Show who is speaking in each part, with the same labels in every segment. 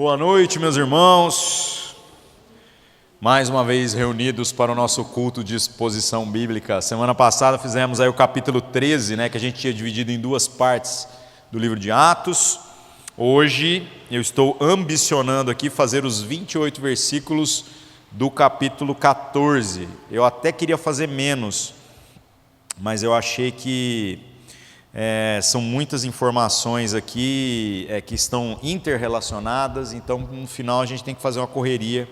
Speaker 1: Boa noite, meus irmãos. Mais uma vez reunidos para o nosso culto de exposição bíblica. Semana passada fizemos aí o capítulo 13, que a gente tinha dividido em duas partes do livro de Atos. Hoje eu estou ambicionando aqui fazer os 28 versículos do capítulo 14. Eu até queria fazer menos, mas eu achei que são muitas informações aqui que estão interrelacionadas, então no final a gente tem que fazer uma correria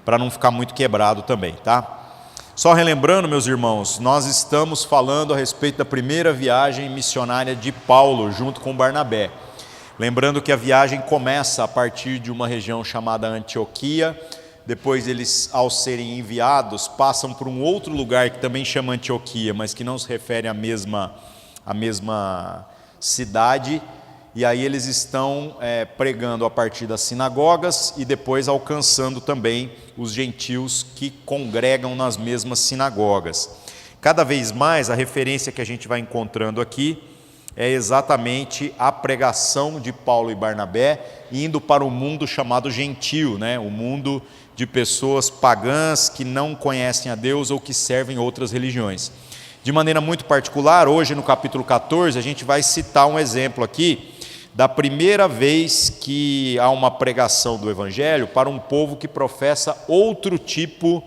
Speaker 1: para não ficar muito quebrado também, tá? Só relembrando, meus irmãos, nós estamos falando a respeito da primeira viagem missionária de Paulo junto com Barnabé. Lembrando que a viagem começa a partir de uma região chamada Antioquia. Depois eles, ao serem enviados, passam por um outro lugar que também chama Antioquia, mas que não se refere à mesma cidade, e aí eles estão pregando a partir das sinagogas e depois alcançando também os gentios que congregam nas mesmas sinagogas. Cada vez mais a referência que a gente vai encontrando aqui é exatamente a pregação de Paulo e Barnabé indo para o mundo chamado gentio, o mundo de pessoas pagãs que não conhecem a Deus ou que servem outras religiões. De maneira muito particular, hoje no capítulo 14, a gente vai citar um exemplo aqui da primeira vez que há uma pregação do Evangelho para um povo que professa outro tipo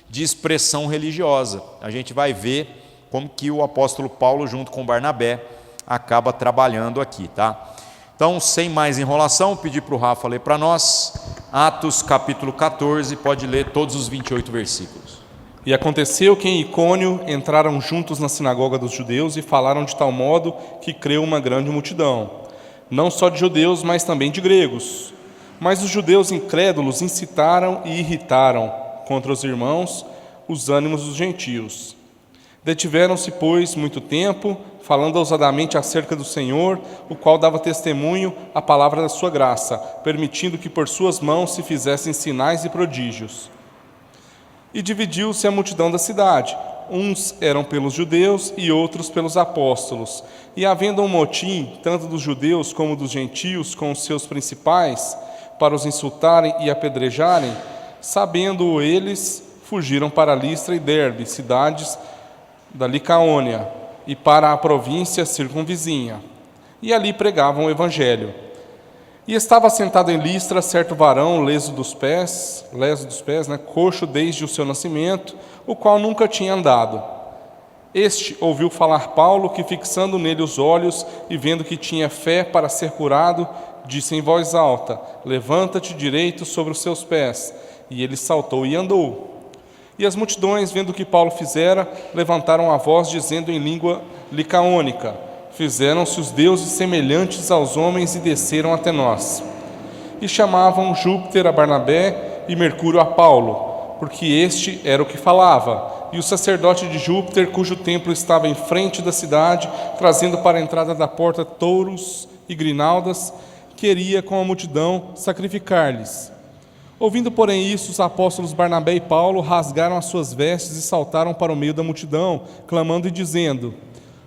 Speaker 1: de expressão religiosa. A gente vai ver como que o apóstolo Paulo, junto com Barnabé, acaba trabalhando aqui, tá? Então, sem mais enrolação, pedir para o Rafa ler para nós, Atos capítulo 14, pode ler todos os 28 versículos.
Speaker 2: E aconteceu que em Icônio entraram juntos na sinagoga dos judeus e falaram de tal modo que creu uma grande multidão, não só de judeus, mas também de gregos. Mas os judeus incrédulos incitaram e irritaram contra os irmãos os ânimos dos gentios. Detiveram-se, pois, muito tempo, falando ousadamente acerca do Senhor, o qual dava testemunho à palavra da sua graça, permitindo que por suas mãos se fizessem sinais e prodígios. E dividiu-se a multidão da cidade. Uns eram pelos judeus e outros pelos apóstolos. E havendo um motim, tanto dos judeus como dos gentios, com os seus principais, para os insultarem e apedrejarem, sabendo eles, fugiram para Listra e Derbe, cidades da Licaônia, e para a província circunvizinha. E ali pregavam o evangelho. E estava sentado em Listra certo varão, leso dos pés, coxo desde o seu nascimento, o qual nunca tinha andado. Este ouviu falar Paulo, que fixando nele os olhos e vendo que tinha fé para ser curado, disse em voz alta: levanta-te direito sobre os seus pés. E ele saltou e andou. E as multidões, vendo o que Paulo fizera, levantaram a voz, dizendo em língua licaônica: fizeram-se os deuses semelhantes aos homens e desceram até nós. E chamavam Júpiter a Barnabé e Mercúrio a Paulo, porque este era o que falava. E o sacerdote de Júpiter, cujo templo estava em frente da cidade, trazendo para a entrada da porta touros e grinaldas, queria com a multidão sacrificar-lhes. Ouvindo, porém, isso, os apóstolos Barnabé e Paulo rasgaram as suas vestes e saltaram para o meio da multidão, clamando e dizendo: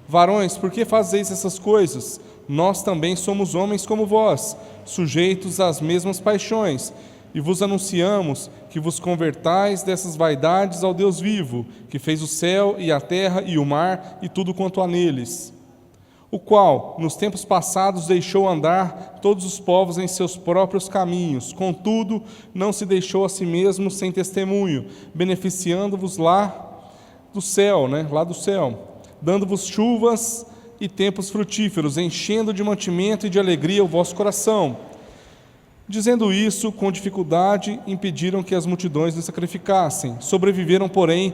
Speaker 2: varões, por que fazeis essas coisas? Nós também somos homens como vós, sujeitos às mesmas paixões, e vos anunciamos que vos convertais dessas vaidades ao Deus vivo, que fez o céu e a terra e o mar e tudo quanto há neles, o qual, nos tempos passados, deixou andar todos os povos em seus próprios caminhos, contudo, não se deixou a si mesmo sem testemunho, beneficiando-vos lá do céu, dando-vos chuvas e tempos frutíferos, enchendo de mantimento e de alegria o vosso coração. Dizendo isso, com dificuldade, impediram que as multidões lhe sacrificassem. Sobreviveram, porém,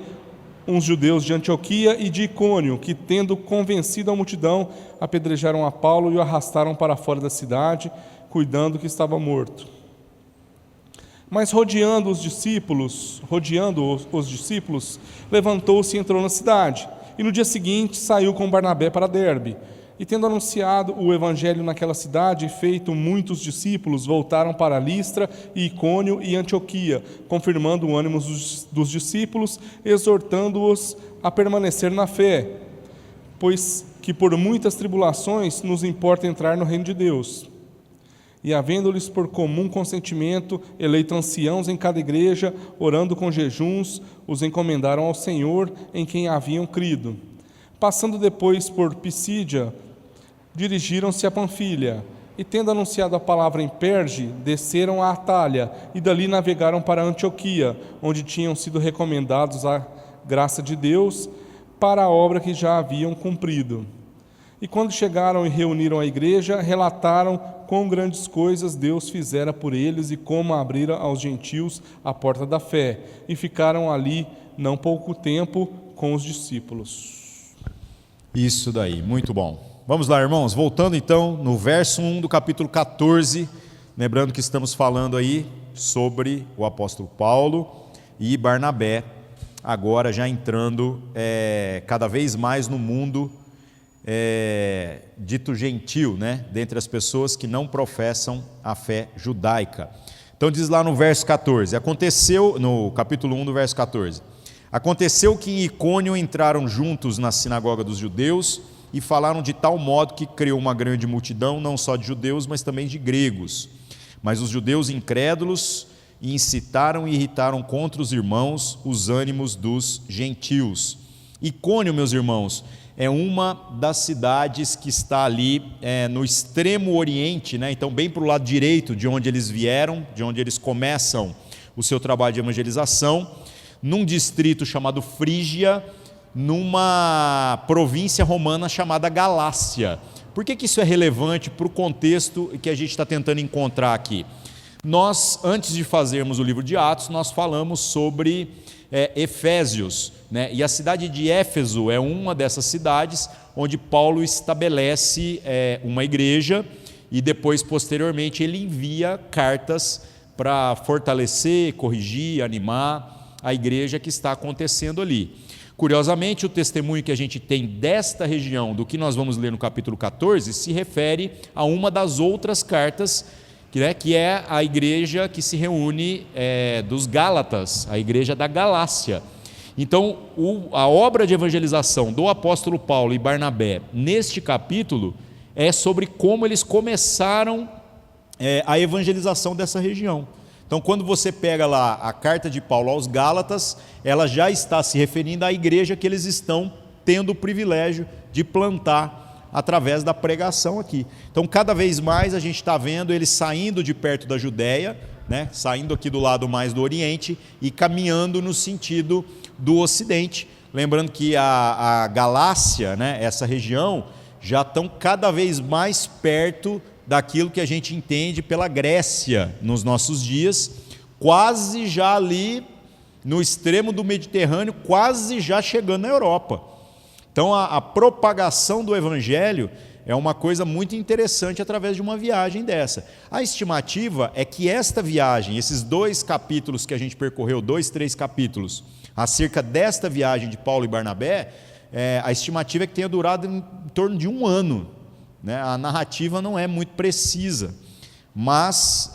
Speaker 2: uns judeus de Antioquia e de Icônio, que, tendo convencido a multidão, apedrejaram a Paulo e o arrastaram para fora da cidade, cuidando que estava morto. Mas rodeando os discípulos, levantou-se e entrou na cidade. E no dia seguinte saiu com Barnabé para Derbe. E tendo anunciado o evangelho naquela cidade e feito muitos discípulos, voltaram para Listra, e Icônio e Antioquia, confirmando o ânimo dos discípulos, exortando-os a permanecer na fé, pois que por muitas tribulações nos importa entrar no reino de Deus. E havendo-lhes por comum consentimento eleito anciãos em cada igreja, orando com jejuns, os encomendaram ao Senhor, em quem haviam crido. Passando depois por Pisídia, dirigiram-se a Panfilha, e tendo anunciado a palavra em Perge, desceram a Atália, e dali navegaram para Antioquia, onde tinham sido recomendados à graça de Deus para a obra que já haviam cumprido. E quando chegaram e reuniram a igreja, relataram quão grandes coisas Deus fizera por eles e como abrira aos gentios a porta da fé, e ficaram ali não pouco tempo com os discípulos.
Speaker 1: Isso daí, muito bom. Vamos lá, irmãos, voltando então no verso 1 do capítulo 14, lembrando que estamos falando aí sobre o apóstolo Paulo e Barnabé, agora já entrando cada vez mais no mundo dito gentil, né? Dentre as pessoas que não professam a fé judaica. Então diz lá no verso 14, aconteceu, no capítulo 1 do verso 14, aconteceu que em Icônio entraram juntos na sinagoga dos judeus e falaram de tal modo que criou uma grande multidão, não só de judeus, mas também de gregos. Mas os judeus incrédulos incitaram e irritaram contra os irmãos os ânimos dos gentios. Icônio, meus irmãos, é uma das cidades que está ali no extremo oriente, né? Então bem para o lado direito de onde eles vieram, de onde eles começam o seu trabalho de evangelização, num distrito chamado Frígia, numa província romana chamada Galácia. Por que isso é relevante para o contexto que a gente está tentando encontrar aqui? Nós, antes de fazermos o livro de Atos, nós falamos sobre Efésios, né? E a cidade de Éfeso é uma dessas cidades onde Paulo estabelece uma igreja e depois, posteriormente, ele envia cartas para fortalecer, corrigir, animar a igreja que está acontecendo ali. Curiosamente, o testemunho que a gente tem desta região, do que nós vamos ler no capítulo 14, se refere a uma das outras cartas, que é a igreja que se reúne dos Gálatas, a igreja da Galácia. Então, a obra de evangelização do apóstolo Paulo e Barnabé, neste capítulo, é sobre como eles começaram a evangelização dessa região. Então, quando você pega lá a carta de Paulo aos Gálatas, ela já está se referindo à igreja que eles estão tendo o privilégio de plantar através da pregação aqui. Então, cada vez mais a gente está vendo eles saindo de perto da Judéia, né, saindo aqui do lado mais do Oriente e caminhando no sentido do Ocidente. Lembrando que a Galácia, né, essa região, já estão cada vez mais perto daquilo que a gente entende pela Grécia nos nossos dias, quase já ali no extremo do Mediterrâneo, quase já chegando na Europa. Então a propagação do Evangelho é uma coisa muito interessante através de uma viagem dessa. A estimativa é que esta viagem, esses 2 capítulos que a gente percorreu, 3 capítulos, acerca desta viagem de Paulo e Barnabé, a estimativa é que tenha durado em torno de 1 ano. A narrativa não é muito precisa, mas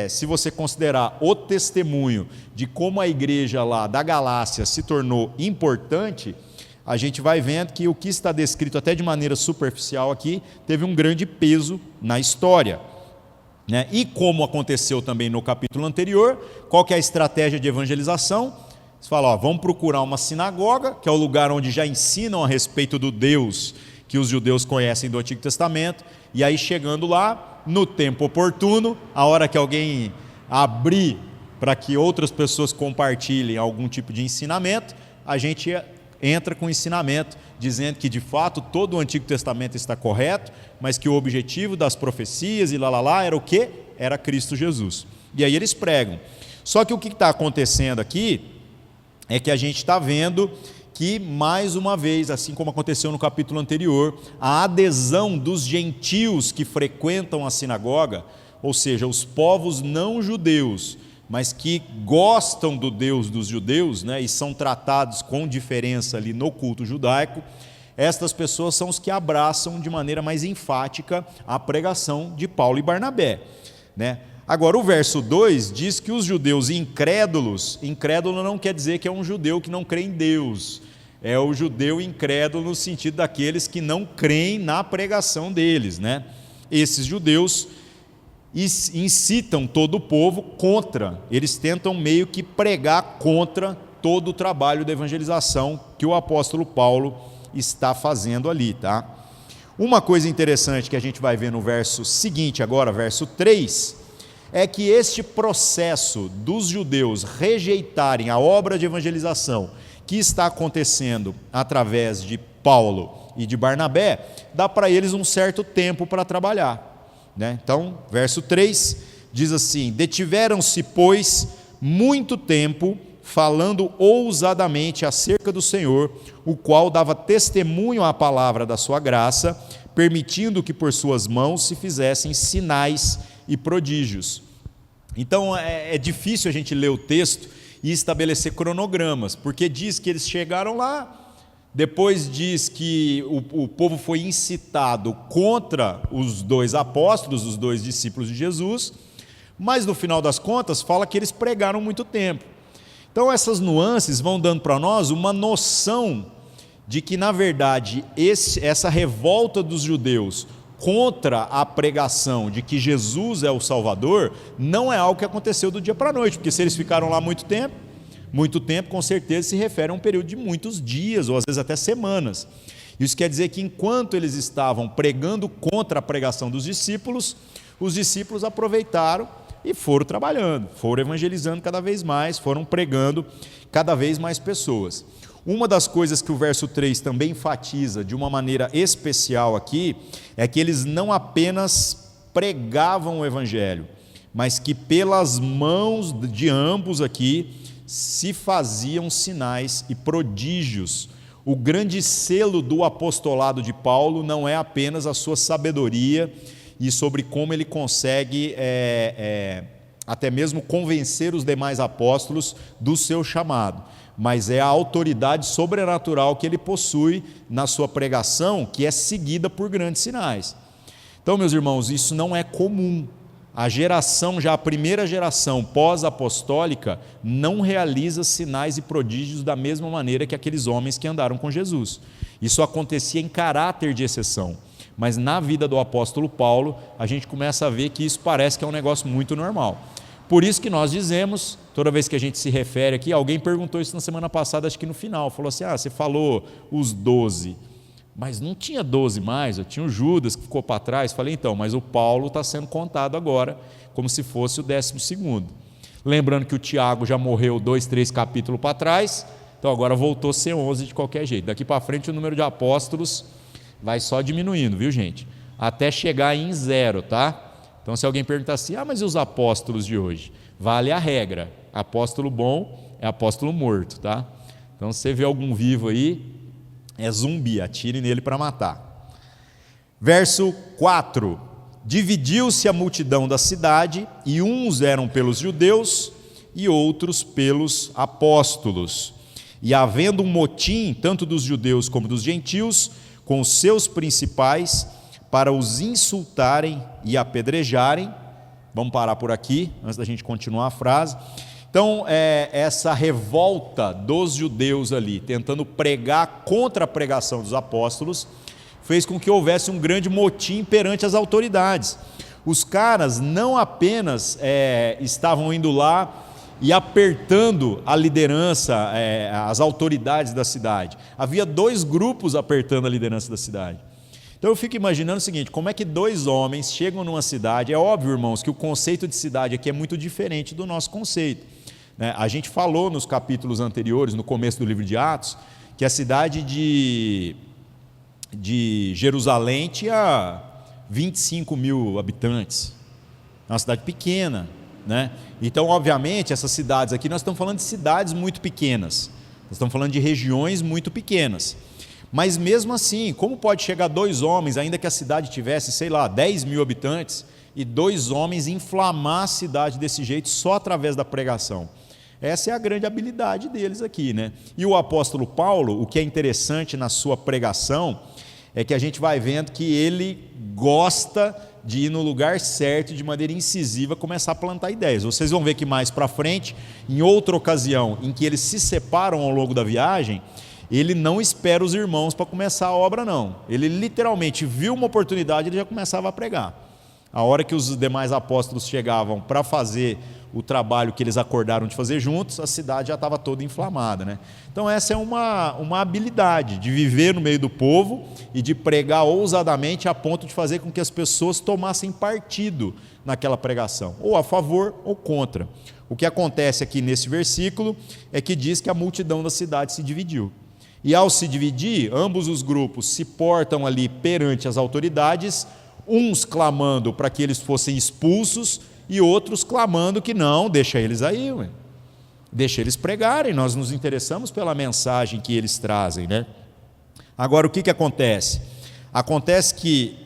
Speaker 1: se você considerar o testemunho de como a igreja lá da Galácia se tornou importante, a gente vai vendo que o que está descrito até de maneira superficial aqui teve um grande peso na história, né? E como aconteceu também no capítulo anterior, qual que é a estratégia de evangelização? Você fala, vamos procurar uma sinagoga, que é o lugar onde já ensinam a respeito do Deus que os judeus conhecem do Antigo Testamento, e aí chegando lá, no tempo oportuno, a hora que alguém abrir para que outras pessoas compartilhem algum tipo de ensinamento, a gente entra com ensinamento, dizendo que de fato todo o Antigo Testamento está correto, mas que o objetivo das profecias e era o quê? Era Cristo Jesus. E aí eles pregam. Só que o que está acontecendo aqui é que a gente está vendo que, mais uma vez, assim como aconteceu no capítulo anterior, a adesão dos gentios que frequentam a sinagoga, ou seja, os povos não judeus, mas que gostam do Deus dos judeus, né, e são tratados com diferença ali no culto judaico, estas pessoas são os que abraçam de maneira mais enfática a pregação de Paulo e Barnabé, né? Agora, o verso 2 diz que os judeus incrédulos, incrédulo não quer dizer que é um judeu que não crê em Deus, é o judeu incrédulo no sentido daqueles que não creem na pregação deles, né? Esses judeus e incitam todo o povo contra, eles tentam meio que pregar contra todo o trabalho de evangelização que o apóstolo Paulo está fazendo ali, tá? Uma coisa interessante que a gente vai ver no verso seguinte agora, verso 3, é que este processo dos judeus rejeitarem a obra de evangelização que está acontecendo através de Paulo e de Barnabé, dá para eles um certo tempo para trabalhar, né? Então, verso 3 diz assim: detiveram-se, pois, muito tempo, falando ousadamente acerca do Senhor, o qual dava testemunho à palavra da sua graça, permitindo que por suas mãos se fizessem sinais e prodígios. Então é difícil a gente ler o texto e estabelecer cronogramas, porque diz que eles chegaram lá, depois diz que o povo foi incitado contra os dois apóstolos, os dois discípulos de Jesus, mas no final das contas fala que eles pregaram muito tempo. Então essas nuances vão dando para nós uma noção de que, na verdade, essa revolta dos judeus contra a pregação de que Jesus é o Salvador não é algo que aconteceu do dia para a noite, porque se eles ficaram lá muito tempo com certeza se refere a um período de muitos dias, ou às vezes até semanas. Isso quer dizer que enquanto eles estavam pregando contra a pregação dos discípulos, os discípulos aproveitaram e foram trabalhando, foram evangelizando cada vez mais, foram pregando cada vez mais pessoas. Uma das coisas que o verso 3 também enfatiza de uma maneira especial aqui, é que eles não apenas pregavam o evangelho, mas que pelas mãos de ambos aqui se faziam sinais e prodígios. O grande selo do apostolado de Paulo não é apenas a sua sabedoria e sobre como ele consegue até mesmo convencer os demais apóstolos do seu chamado, mas é a autoridade sobrenatural que ele possui na sua pregação, que é seguida por grandes sinais. Então, meus irmãos, isso não é comum. A primeira geração pós-apostólica não realiza sinais e prodígios da mesma maneira que aqueles homens que andaram com Jesus. Isso acontecia em caráter de exceção, mas na vida do apóstolo Paulo, a gente começa a ver que isso parece que é um negócio muito normal. Por isso que nós dizemos, toda vez que a gente se refere aqui, alguém perguntou isso na semana passada, acho que no final, falou assim: você falou os 12, mas não tinha 12 mais, tinha o Judas que ficou para trás. Falei, então, mas o Paulo está sendo contado agora como se fosse o 12º. Lembrando que o Tiago já morreu 2, 3 capítulos para trás, então agora voltou a ser 11 de qualquer jeito. Daqui para frente o número de apóstolos vai só diminuindo, viu, gente? Até chegar em 0, tá? Então, se alguém perguntar assim, mas e os apóstolos de hoje? Vale a regra, apóstolo bom é apóstolo morto, tá? Então, se você vê algum vivo aí, é zumbi, atire nele para matar. Verso 4: dividiu-se a multidão da cidade, e uns eram pelos judeus, e outros pelos apóstolos. E havendo um motim, tanto dos judeus como dos gentios, com os seus principais, para os insultarem e apedrejarem. Vamos parar por aqui, antes da gente continuar a frase. Então, essa revolta dos judeus ali, tentando pregar contra a pregação dos apóstolos, fez com que houvesse um grande motim perante as autoridades. Os caras não apenas estavam indo lá e apertando a liderança, as autoridades da cidade. Havia 2 grupos apertando a liderança da cidade. Então eu fico imaginando o seguinte: como é que 2 homens chegam numa cidade? É óbvio, irmãos, que o conceito de cidade aqui é muito diferente do nosso conceito, né? A gente falou nos capítulos anteriores, no começo do livro de Atos, que a cidade de Jerusalém tinha 25 mil habitantes, é uma cidade pequena, né? Então, obviamente, essas cidades aqui, nós estamos falando de cidades muito pequenas, nós estamos falando de regiões muito pequenas. Mas mesmo assim, como pode chegar 2 homens, ainda que a cidade tivesse, 10 mil habitantes, e 2 homens inflamar a cidade desse jeito só através da pregação? Essa é a grande habilidade deles aqui, né? E o apóstolo Paulo, o que é interessante na sua pregação, é que a gente vai vendo que ele gosta de ir no lugar certo, de maneira incisiva, começar a plantar ideias. Vocês vão ver que mais para frente, em outra ocasião, em que eles se separam ao longo da viagem, ele não espera os irmãos para começar a obra, não. Ele literalmente viu uma oportunidade e ele já começava a pregar. A hora que os demais apóstolos chegavam para fazer o trabalho que eles acordaram de fazer juntos, a cidade já estava toda inflamada, né? Então essa é uma habilidade de viver no meio do povo e de pregar ousadamente a ponto de fazer com que as pessoas tomassem partido naquela pregação, ou a favor ou contra. O que acontece aqui nesse versículo é que diz que a multidão da cidade se dividiu. E ao se dividir, ambos os grupos se portam ali perante as autoridades, uns clamando para que eles fossem expulsos e outros clamando que não, deixa eles aí, deixa eles pregarem, nós nos interessamos pela mensagem que eles trazem, né? Agora, o que acontece? Acontece que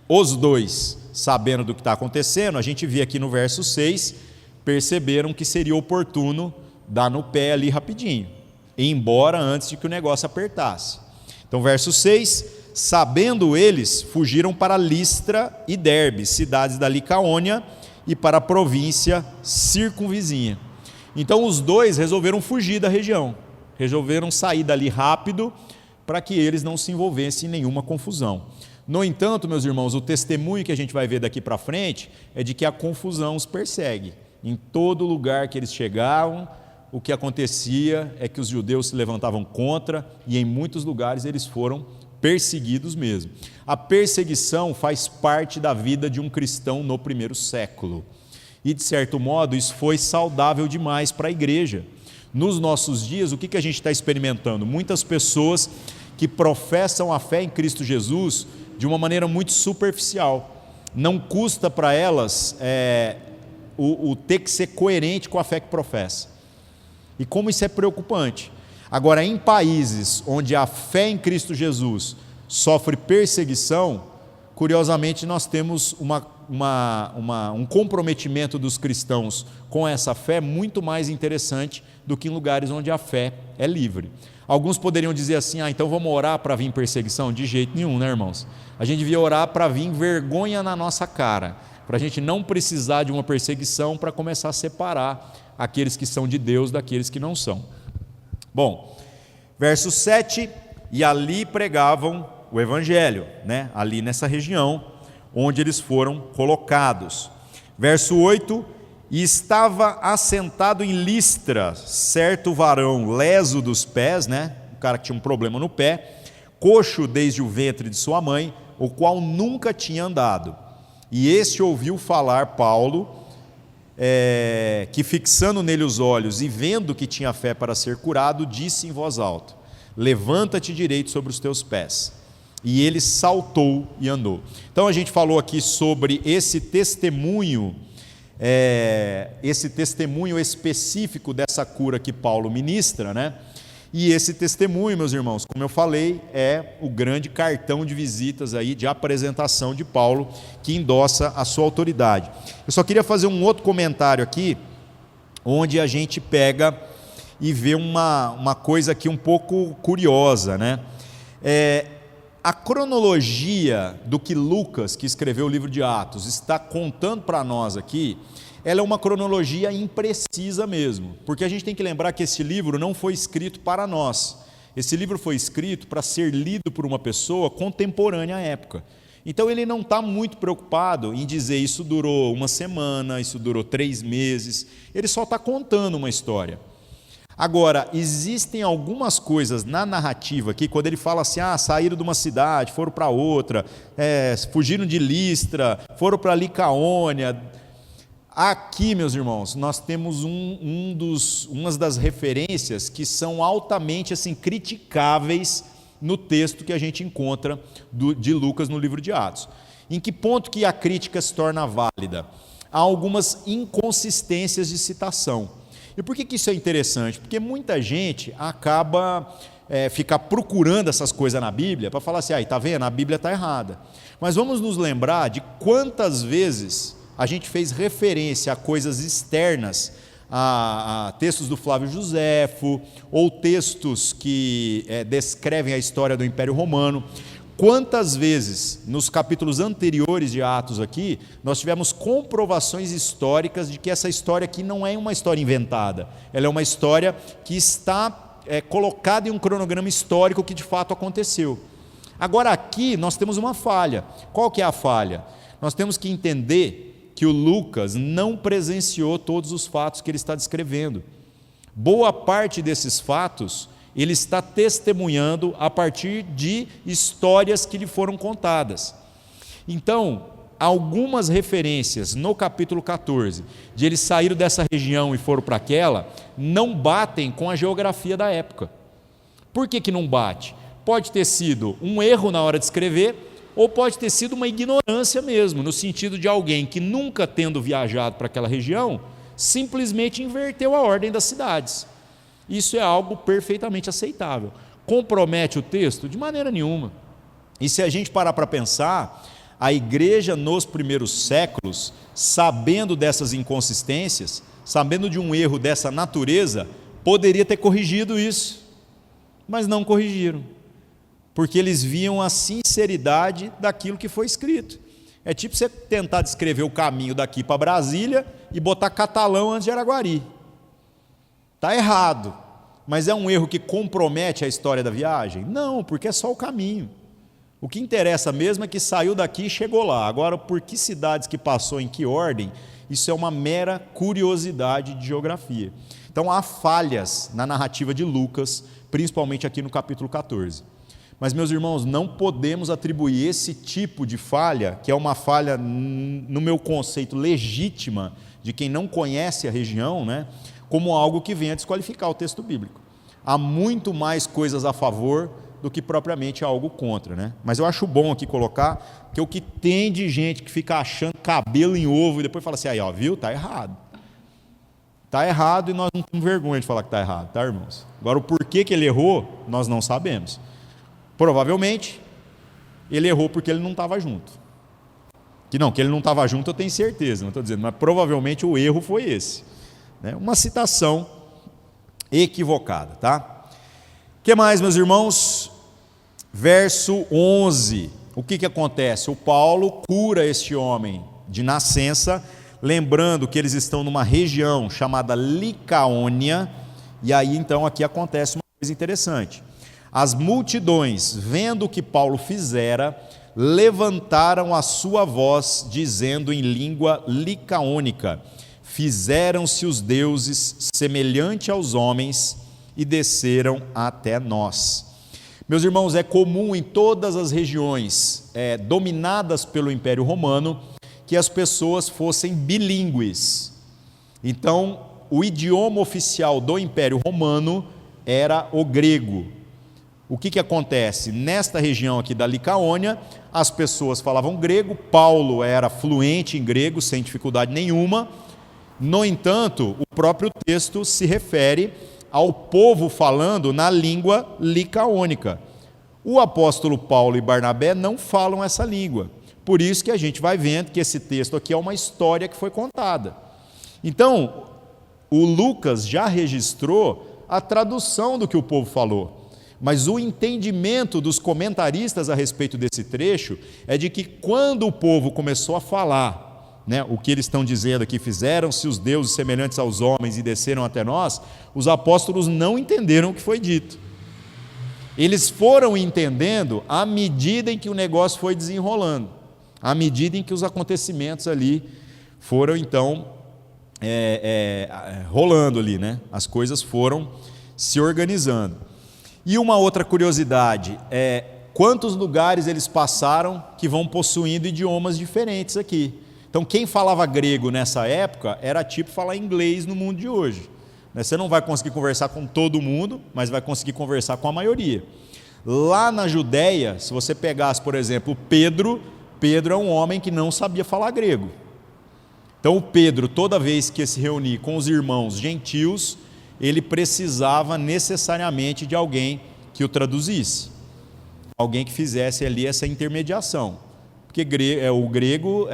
Speaker 1: os dois, sabendo do que está acontecendo, a gente vê aqui no verso 6, perceberam que seria oportuno dar no pé ali rapidinho, ir embora antes de que o negócio apertasse. Então, verso 6, sabendo eles, fugiram para Listra e Derbe, cidades da Licaônia, e para a província circunvizinha. Então os dois resolveram fugir da região, resolveram sair dali rápido para que eles não se envolvessem em nenhuma confusão. No entanto, meus irmãos, o testemunho que a gente vai ver daqui para frente é de que a confusão os persegue. Em todo lugar que eles chegavam, o que acontecia é que os judeus se levantavam contra e em muitos lugares eles foram perseguidos mesmo. A perseguição faz parte da vida de um cristão no primeiro século. E, de certo modo, isso foi saudável demais para a igreja. Nos nossos dias, o que a gente está experimentando? Muitas pessoas que professam a fé em Cristo Jesus de uma maneira muito superficial. Não custa para elas o ter que ser coerente com a fé que professa. E como isso é preocupante. Agora, em países onde a fé em Cristo Jesus sofre perseguição, curiosamente nós temos um comprometimento dos cristãos com essa fé muito mais interessante do que em lugares onde a fé é livre. Alguns poderiam dizer assim, então vamos orar para vir perseguição? De jeito nenhum, né, irmãos? A gente devia orar para vir vergonha na nossa cara, para a gente não precisar de uma perseguição para começar a separar aqueles que são de Deus daqueles que não são. Bom, verso 7, e ali pregavam o evangelho, né? Ali nessa região onde eles foram colocados. Verso 8, e estava assentado em Listra certo varão leso dos pés, né? O cara que tinha um problema no pé, coxo desde o ventre de sua mãe, o qual nunca tinha andado. E este ouviu falar Paulo, que fixando nele os olhos e vendo que tinha fé para ser curado, disse em voz alta, levanta-te direito sobre os teus pés. E ele saltou e andou. Então a gente falou aqui sobre esse testemunho específico dessa cura que Paulo ministra, né? E esse testemunho, meus irmãos, como eu falei, é o grande cartão de visitas aí, de apresentação de Paulo, que endossa a sua autoridade. Eu só queria fazer um outro comentário aqui, onde a gente pega e vê uma coisa aqui um pouco curiosa, né? A cronologia do que Lucas, que escreveu o livro de Atos, está contando para nós aqui, ela é uma cronologia imprecisa mesmo, porque a gente tem que lembrar que esse livro não foi escrito para nós, esse livro foi escrito para ser lido por uma pessoa contemporânea à época. Então ele não está muito preocupado em dizer isso durou uma semana, isso durou 3 meses, ele só está contando uma história. Agora, existem algumas coisas na narrativa aqui, quando ele fala assim, saíram de uma cidade, foram para outra, fugiram de Listra, foram para Licaônia. Aqui, meus irmãos, nós temos umas das referências que são altamente assim, criticáveis no texto que a gente encontra de Lucas no livro de Atos. Em que ponto que a crítica se torna válida? Há algumas inconsistências de citação. E por que isso é interessante? Porque muita gente acaba ficar procurando essas coisas na Bíblia para falar assim, está vendo? A Bíblia está errada. Mas vamos nos lembrar de quantas vezes a gente fez referência a coisas externas, a textos do Flávio Joséfo, ou textos que descrevem a história do Império Romano. Quantas vezes, nos capítulos anteriores de Atos aqui, nós tivemos comprovações históricas de que essa história aqui não é uma história inventada, ela é uma história que está colocada em um cronograma histórico que de fato aconteceu. Agora aqui nós temos uma falha. Qual que é a falha? nós temos que entender que o Lucas não presenciou todos os fatos que ele está descrevendo. Boa parte desses fatos ele está testemunhando a partir de histórias que lhe foram contadas. Então, algumas referências no capítulo 14, de eles saíram dessa região e foram para aquela, não batem com a geografia da época. Por que não bate? Pode ter sido um erro na hora de escrever, ou pode ter sido uma ignorância mesmo, no sentido de alguém que nunca tendo viajado para aquela região, simplesmente inverteu a ordem das cidades. Isso é algo perfeitamente aceitável. Compromete o texto? De maneira nenhuma. E se a gente parar para pensar, a igreja nos primeiros séculos, sabendo dessas inconsistências, sabendo de um erro dessa natureza, poderia ter corrigido isso, mas não corrigiram, porque eles viam a sinceridade daquilo que foi escrito. É tipo você tentar descrever o caminho daqui para Brasília e botar Catalão antes de Araguari. Está errado, mas é um erro que compromete a história da viagem? Não, porque é só o caminho. O que interessa mesmo é que saiu daqui e chegou lá. Agora, por que cidades que passou, em que ordem, isso é uma mera curiosidade de geografia. Então, há falhas na narrativa de Lucas, principalmente aqui no capítulo 14. Mas, meus irmãos, não podemos atribuir esse tipo de falha, que é uma falha, no meu conceito, legítima, de quem não conhece a região, né, como algo que venha desqualificar o texto bíblico. Há muito mais coisas a favor do que propriamente algo contra, né? Mas eu acho bom aqui colocar que o que tem de gente que fica achando cabelo em ovo e depois fala assim, aí ó, viu? Está errado. Está errado e nós não temos vergonha de falar que está errado, tá, irmãos? Agora, o porquê que ele errou, nós não sabemos. Provavelmente, ele errou porque ele não estava junto. Que ele não estava junto, eu tenho certeza, não estou dizendo, mas provavelmente o erro foi esse. Né? Uma citação equivocada, tá? O que mais, meus irmãos? Verso 11, o que acontece? O Paulo cura este homem de nascença, lembrando que eles estão numa região chamada Licaônia, e aí então aqui acontece uma coisa interessante. As multidões, vendo o que Paulo fizera, levantaram a sua voz, dizendo em língua licaônica: fizeram-se os deuses semelhante aos homens e desceram até nós. Meus irmãos, é comum em todas as regiões dominadas pelo Império Romano que as pessoas fossem bilíngues. Então, o idioma oficial do Império Romano era o grego. O que acontece? Nesta região aqui da Licaônia, as pessoas falavam grego, Paulo era fluente em grego, sem dificuldade nenhuma. No entanto, o próprio texto se refere ao povo falando na língua licaônica. O apóstolo Paulo e Barnabé não falam essa língua. Por isso que a gente vai vendo que esse texto aqui é uma história que foi contada. Então, o Lucas já registrou a tradução do que o povo falou. Mas o entendimento dos comentaristas a respeito desse trecho é de que quando o povo começou a falar, o que eles estão dizendo aqui, fizeram-se os deuses semelhantes aos homens e desceram até nós, os apóstolos não entenderam o que foi dito. Eles foram entendendo à medida em que o negócio foi desenrolando, à medida em que os acontecimentos ali foram então rolando ali, as coisas foram se organizando. E uma outra curiosidade é quantos lugares eles passaram que vão possuindo idiomas diferentes aqui. Então, quem falava grego nessa época era tipo falar inglês no mundo de hoje. Você não vai conseguir conversar com todo mundo, mas vai conseguir conversar com a maioria. Lá na Judéia, se você pegasse, por exemplo, Pedro é um homem que não sabia falar grego. Então, o Pedro, toda vez que se reunia com os irmãos gentios, ele precisava necessariamente de alguém que o traduzisse, alguém que fizesse ali essa intermediação. Porque o grego,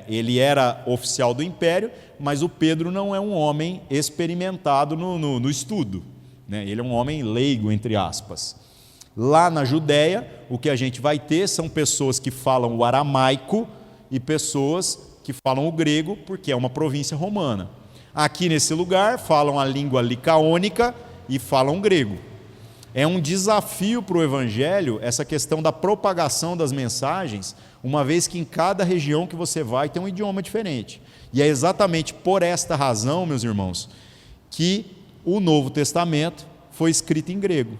Speaker 1: ele era oficial do império, mas o Pedro não é um homem experimentado no estudo, ele é um homem leigo, entre aspas. Lá na Judéia, o que a gente vai ter são pessoas que falam o aramaico e pessoas que falam o grego, porque é uma província romana. Aqui nesse lugar falam a língua licaônica e falam grego. É um desafio para o Evangelho essa questão da propagação das mensagens, uma vez que em cada região que você vai tem um idioma diferente. E é exatamente por esta razão, meus irmãos, que o Novo Testamento foi escrito em grego.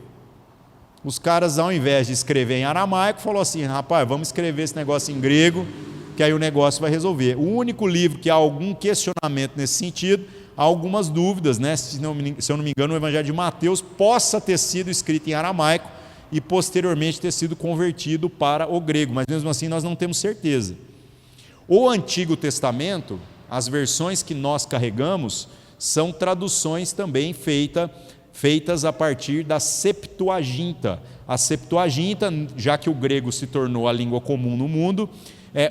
Speaker 1: Os caras, ao invés de escrever em aramaico, falou assim: rapaz, vamos escrever esse negócio em grego, que aí o negócio vai resolver. O único livro que há algum questionamento nesse sentido, há algumas dúvidas, né? Se eu não me engano, o Evangelho de Mateus possa ter sido escrito em aramaico e posteriormente ter sido convertido para o grego, mas mesmo assim nós não temos certeza. O Antigo Testamento, as versões que nós carregamos, são traduções também feitas a partir da Septuaginta. A Septuaginta, já que o grego se tornou a língua comum no mundo,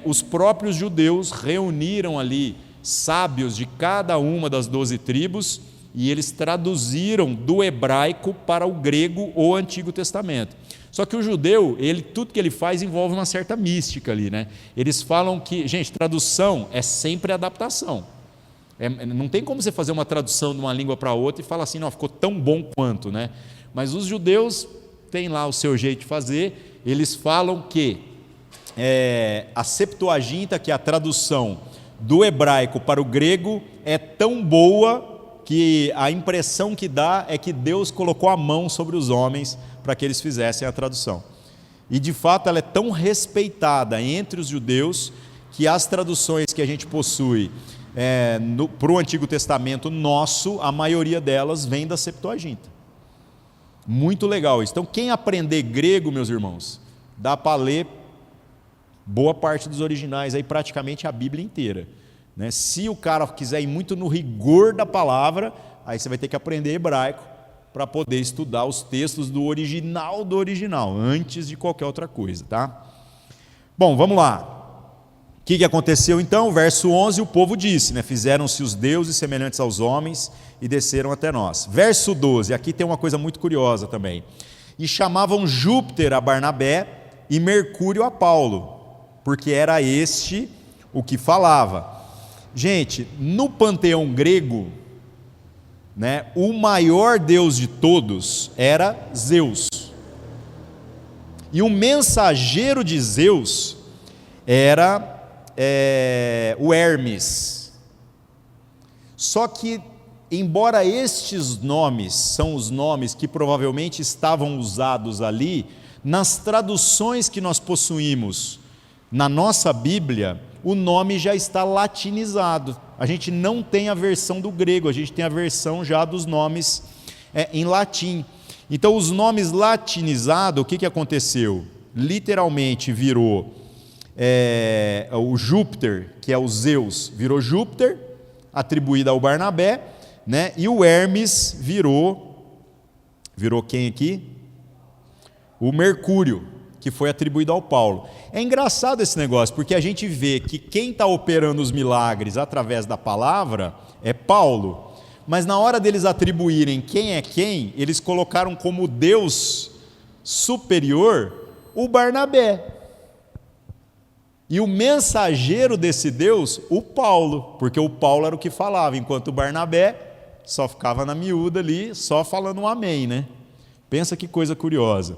Speaker 1: os próprios judeus reuniram ali sábios de cada uma das 12 tribos e eles traduziram do hebraico para o grego o Antigo Testamento. Só que o judeu, tudo que ele faz envolve uma certa mística ali, né? Eles falam que, gente, tradução é sempre adaptação. Não tem como você fazer uma tradução de uma língua para outra e falar assim, não, ficou tão bom quanto, né? Mas os judeus têm lá o seu jeito de fazer. Eles falam que a Septuaginta, que é a tradução do hebraico para o grego, é tão boa que a impressão que dá é que Deus colocou a mão sobre os homens para que eles fizessem a tradução. E de fato ela é tão respeitada entre os judeus que as traduções que a gente possui para o Antigo Testamento nosso, a maioria delas vem da Septuaginta. Muito legal isso. Então quem aprender grego, meus irmãos, dá para ler boa parte dos originais, aí praticamente a Bíblia inteira, né? Se o cara quiser ir muito no rigor da palavra, aí você vai ter que aprender hebraico para poder estudar os textos do original, antes de qualquer outra coisa, tá? Bom, vamos lá. O que aconteceu então? Verso 11, o povo disse, né? Fizeram-se os deuses semelhantes aos homens e desceram até nós. Verso 12, aqui tem uma coisa muito curiosa também. E chamavam Júpiter a Barnabé e Mercúrio a Paulo, porque era este o que falava. Gente, no panteão grego, né, o maior deus de todos era Zeus. E o mensageiro de Zeus era o Hermes. Só que, embora estes nomes são os nomes que provavelmente estavam usados ali, nas traduções que nós possuímos na nossa Bíblia, o nome já está latinizado. A gente não tem a versão do grego, a gente tem a versão já dos nomes em latim. Então, os nomes latinizados, o que aconteceu? Literalmente virou o Júpiter, que é o Zeus, virou Júpiter, atribuído ao Barnabé, né? E o Hermes virou quem aqui? O Mercúrio, que foi atribuído ao Paulo. É engraçado esse negócio, porque a gente vê que quem está operando os milagres através da palavra é Paulo, mas na hora deles atribuírem quem é quem, eles colocaram como Deus superior o Barnabé. E o mensageiro desse Deus, o Paulo, porque o Paulo era o que falava, enquanto o Barnabé só ficava na miúda ali, só falando um amém, né? Pensa que coisa curiosa.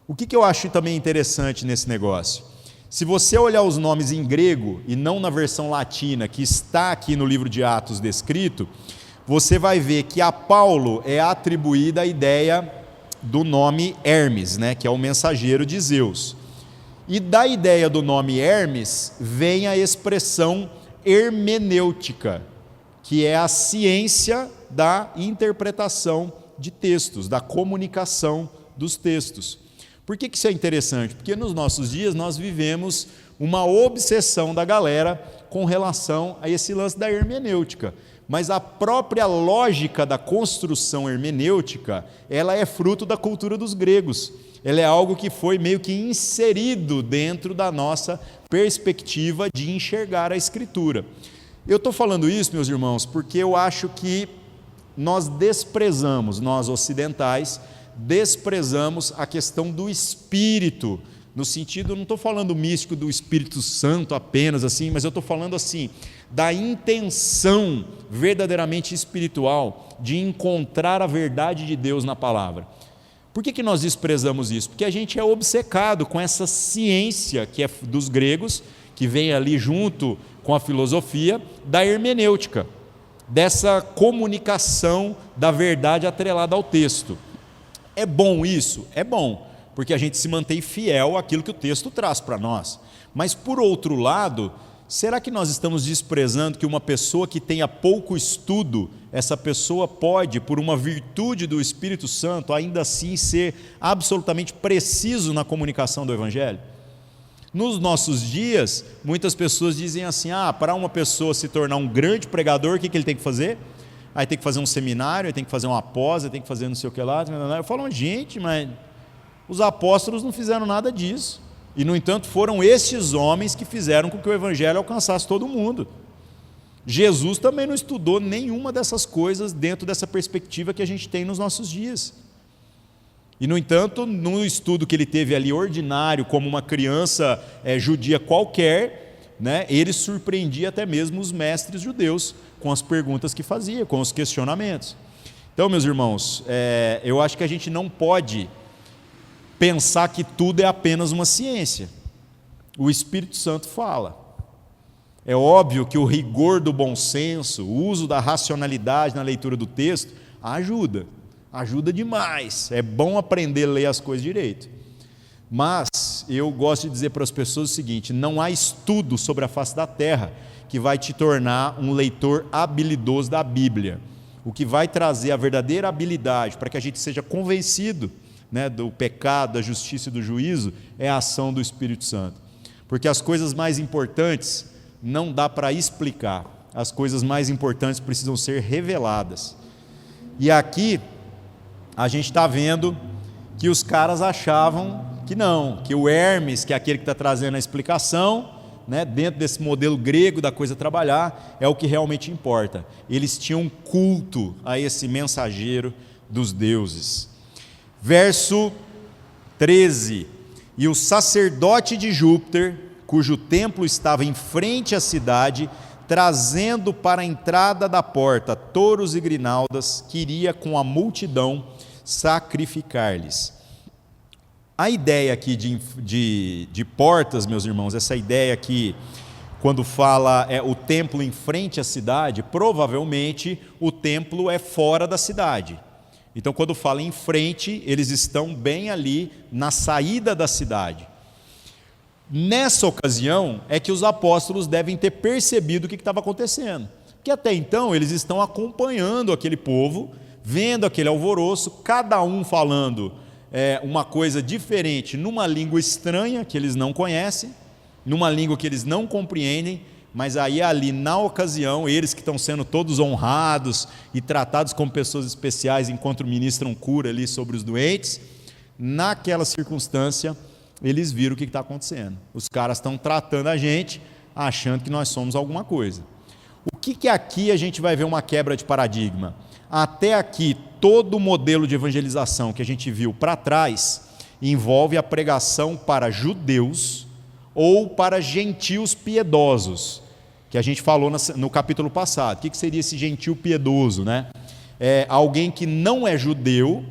Speaker 1: O que eu acho também interessante nesse negócio? Se você olhar os nomes em grego e não na versão latina, que está aqui no livro de Atos descrito, você vai ver que a Paulo é atribuída a ideia do nome Hermes, né, que é o mensageiro de Zeus. E da ideia do nome Hermes vem a expressão hermenêutica, que é a ciência da interpretação de textos, da comunicação dos textos. Por que isso é interessante? Porque nos nossos dias nós vivemos uma obsessão da galera com relação a esse lance da hermenêutica. Mas a própria lógica da construção hermenêutica, ela é fruto da cultura dos gregos. Ela é algo que foi meio que inserido dentro da nossa perspectiva de enxergar a Escritura. Eu estou falando isso, meus irmãos, porque eu acho que nós ocidentais, desprezamos a questão do Espírito, no sentido, eu não estou falando místico do Espírito Santo apenas assim, mas eu estou falando assim, da intenção verdadeiramente espiritual de encontrar a verdade de Deus na palavra. Por que nós desprezamos isso? Porque a gente é obcecado com essa ciência que é dos gregos, que vem ali junto com a filosofia da hermenêutica, dessa comunicação da verdade atrelada ao texto. É bom isso? É bom, porque a gente se mantém fiel àquilo que o texto traz para nós. Mas, por outro lado, será que nós estamos desprezando que uma pessoa que tenha pouco estudo, essa pessoa pode, por uma virtude do Espírito Santo, ainda assim ser absolutamente preciso na comunicação do Evangelho? Nos nossos dias, muitas pessoas dizem assim, para uma pessoa se tornar um grande pregador, o que ele tem que fazer? Aí tem que fazer um seminário, aí tem que fazer uma pós, aí tem que fazer não sei o que lá. Eu falo, gente, mas os apóstolos não fizeram nada disso. E, no entanto, foram estes homens que fizeram com que o Evangelho alcançasse todo mundo. Jesus também não estudou nenhuma dessas coisas dentro dessa perspectiva que a gente tem nos nossos dias. E, no entanto, no estudo que ele teve ali ordinário, como uma criança judia qualquer, né, ele surpreendia até mesmo os mestres judeus com as perguntas que fazia, com os questionamentos. Então, meus irmãos, eu acho que a gente não pode pensar que tudo é apenas uma ciência. O Espírito Santo fala. É óbvio que o rigor do bom senso, o uso da racionalidade na leitura do texto, ajuda demais. É bom aprender a ler as coisas direito. Mas eu gosto de dizer para as pessoas o seguinte: não há estudo sobre a face da terra que vai te tornar um leitor habilidoso da Bíblia. O que vai trazer a verdadeira habilidade para que a gente seja convencido, né, do pecado, da justiça e do juízo é a ação do Espírito Santo. Porque as coisas mais importantes não dá para explicar, as coisas mais importantes precisam ser reveladas. E aqui a gente está vendo que os caras achavam que não, que o Hermes, que é aquele que está trazendo a explicação, né, dentro desse modelo grego da coisa trabalhar, é o que realmente importa. Eles tinham culto a esse mensageiro dos deuses. Verso 13: e o sacerdote de Júpiter, cujo templo estava em frente à cidade, trazendo para a entrada da porta touros e grinaldas, queria com a multidão sacrificar-lhes. A ideia aqui de portas, meus irmãos, essa ideia aqui, quando fala o templo em frente à cidade, provavelmente o templo é fora da cidade. Então, quando fala em frente, eles estão bem ali na saída da cidade. Nessa ocasião é que os apóstolos devem ter percebido o que estava acontecendo, porque até então eles estão acompanhando aquele povo, vendo aquele alvoroço, cada um falando uma coisa diferente, numa língua estranha que eles não conhecem, numa língua que eles não compreendem, mas aí ali na ocasião, eles que estão sendo todos honrados e tratados como pessoas especiais enquanto ministram cura ali sobre os doentes, naquela circunstância eles viram o que está acontecendo. Os caras estão tratando a gente achando que nós somos alguma coisa. O que aqui a gente vai ver uma quebra de paradigma? Até aqui, todo o modelo de evangelização que a gente viu para trás envolve a pregação para judeus ou para gentios piedosos, que a gente falou no capítulo passado. O que seria esse gentio piedoso, né? É alguém que não é judeu,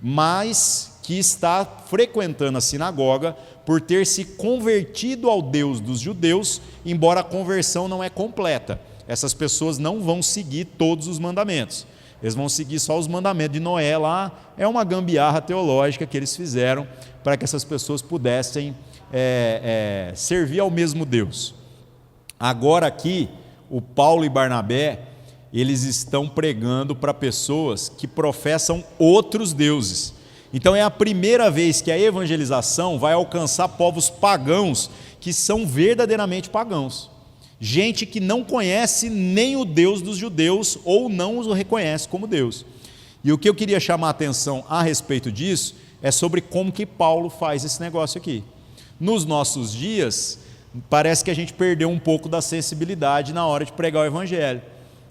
Speaker 1: mas que está frequentando a sinagoga por ter se convertido ao Deus dos judeus, embora a conversão não é completa. Essas pessoas não vão seguir todos os mandamentos. Eles vão seguir só os mandamentos de Noé lá. É uma gambiarra teológica que eles fizeram para que essas pessoas pudessem servir ao mesmo Deus. Agora aqui, o Paulo e Barnabé, eles estão pregando para pessoas que professam outros deuses. Então é a primeira vez que a evangelização vai alcançar povos pagãos que são verdadeiramente pagãos. Gente que não conhece nem o Deus dos judeus ou não o reconhece como Deus. E o que eu queria chamar a atenção a respeito disso é sobre como que Paulo faz esse negócio aqui. Nos nossos dias, parece que a gente perdeu um pouco da sensibilidade na hora de pregar o evangelho.